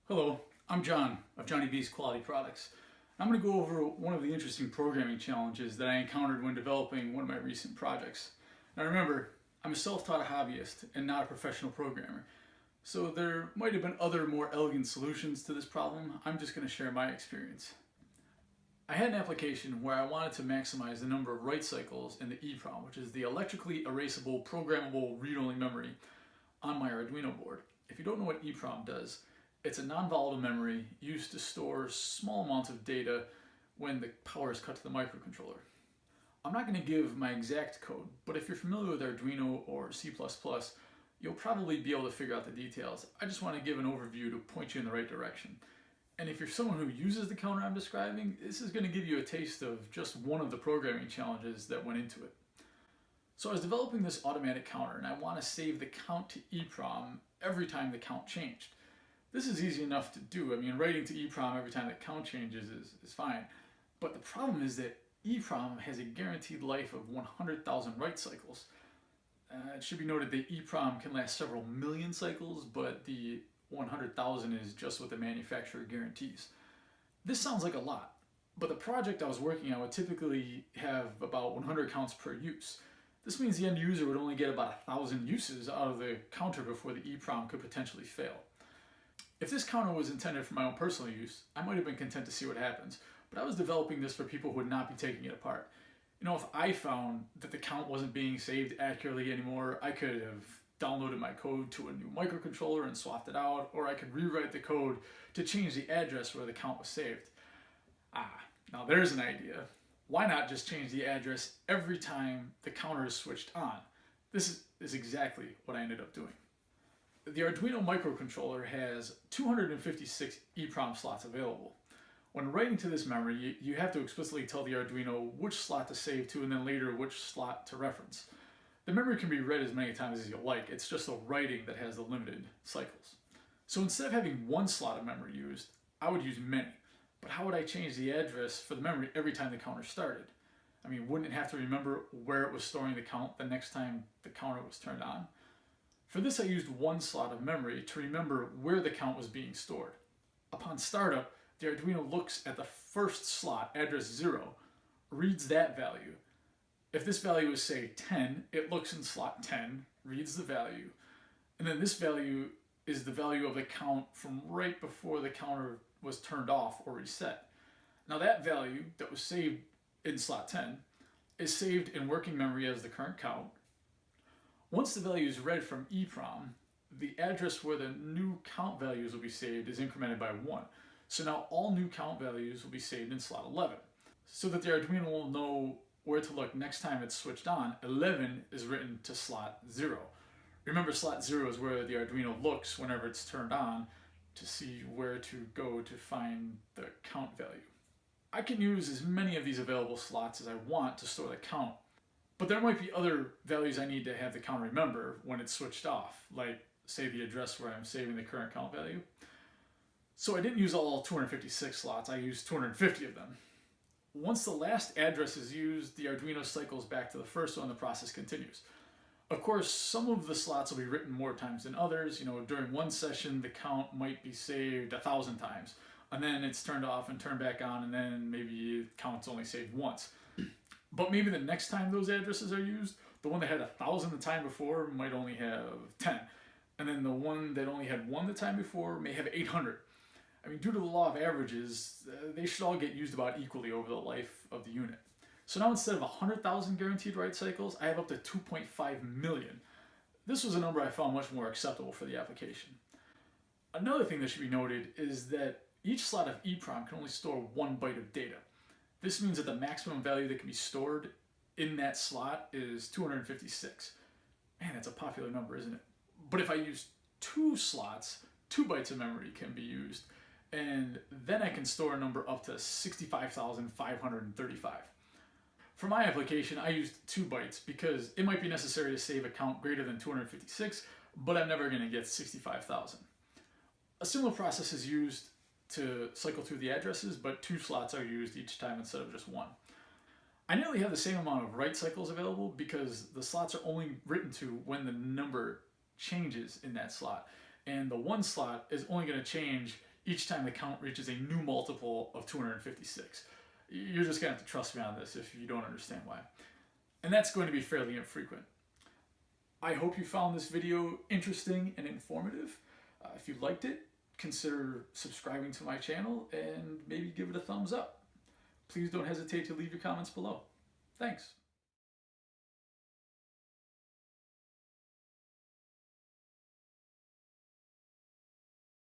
Hello, I'm John of Johnny B's Quality Products. I'm going to go over one of the interesting programming challenges that I encountered when developing one of my recent projects. Now remember, I'm a self-taught hobbyist and not a professional programmer, so there might have been other more elegant solutions to this problem. I'm just going to share my experience. I had an application where I wanted to maximize the number of write cycles in the EEPROM, which is the electrically erasable programmable read-only memory, on my Arduino board. If you don't know what EEPROM does, it's a non-volatile memory used to store small amounts of data when the power is cut to the microcontroller. I'm not going to give my exact code, but if you're familiar with Arduino or C++, you'll probably be able to figure out the details. I just want to give an overview to point you in the right direction. And if you're someone who uses the counter I'm describing, this is going to give you a taste of just one of the programming challenges that went into it. So I was developing this automatic counter, and I want to save the count to EEPROM every time the count changed. This is easy enough to do. I mean, writing to EEPROM every time the count changes is fine. But the problem is that EEPROM has a guaranteed life of 100,000 write cycles. It should be noted that EEPROM can last several million cycles, but the 100,000 is just what the manufacturer guarantees. This sounds like a lot, but the project I was working on would typically have about 100 counts per use. This means the end user would only get about 1,000 uses out of the counter before the EEPROM could potentially fail. If this counter was intended for my own personal use, I might have been content to see what happens, but I was developing this for people who would not be taking it apart. You know, if I found that the count wasn't being saved accurately anymore, I could have downloaded my code to a new microcontroller and swapped it out, or I could rewrite the code to change the address where the count was saved. Now there's an idea. Why not just change the address every time the counter is switched on? This is exactly what I ended up doing. The Arduino microcontroller has 256 EEPROM slots available. When writing to this memory, you have to explicitly tell the Arduino which slot to save to and then later which slot to reference. The memory can be read as many times as you like, it's just the writing that has the limited cycles. So instead of having one slot of memory used, I would use many. But how would I change the address for the memory every time the counter started? I mean, wouldn't it have to remember where it was storing the count the next time the counter was turned on? For this, I used one slot of memory to remember where the count was being stored. Upon startup, the Arduino looks at the first slot, address 0, reads that value. If this value is, say, 10, it looks in slot 10, reads the value, and then this value is the value of the count from right before the counter was turned off or reset. Now that value that was saved in slot 10 is saved in working memory as the current count. Once the value is read from EEPROM, the address where the new count values will be saved is incremented by 1. So now all new count values will be saved in slot 11. So that the Arduino will know where to look next time it's switched on, 11 is written to slot 0. Remember, slot 0 is where the Arduino looks whenever it's turned on to see where to go to find the count value. I can use as many of these available slots as I want to store the count, but there might be other values I need to have the counter remember when it's switched off, like say the address where I'm saving the current count value. So I didn't use all 256 slots, I used 250 of them. Once the last address is used, the Arduino cycles back to the first one and the process continues. Of course, some of the slots will be written more times than others. You know, during one session, the count might be saved 1,000 times, and then it's turned off and turned back on, and then maybe the count's only saved once. But maybe the next time those addresses are used, the one that had 1,000 the time before might only have 10. And then the one that only had 1 the time before may have 800. I mean, due to the law of averages, they should all get used about equally over the life of the unit. So now instead of 100,000 guaranteed write cycles, I have up to 2.5 million. This was a number I found much more acceptable for the application. Another thing that should be noted is that each slot of EEPROM can only store 1 byte of data. This means that the maximum value that can be stored in that slot is 256. Man, that's a popular number, isn't it? But if I use 2 slots, 2 bytes of memory can be used, and then I can store a number up to 65,535. For my application, I used 2 bytes because it might be necessary to save a count greater than 256, but I'm never going to get 65,000. A similar process is used to cycle through the addresses, but 2 slots are used each time instead of just 1. I nearly have the same amount of write cycles available because the slots are only written to when the number changes in that slot. And the 1 slot is only going to change each time the count reaches a new multiple of 256. You're just going to have to trust me on this if you don't understand why. And that's going to be fairly infrequent. I hope you found this video interesting and informative. If you liked it, consider subscribing to my channel and maybe give it a thumbs up. Please don't hesitate to leave your comments below. Thanks.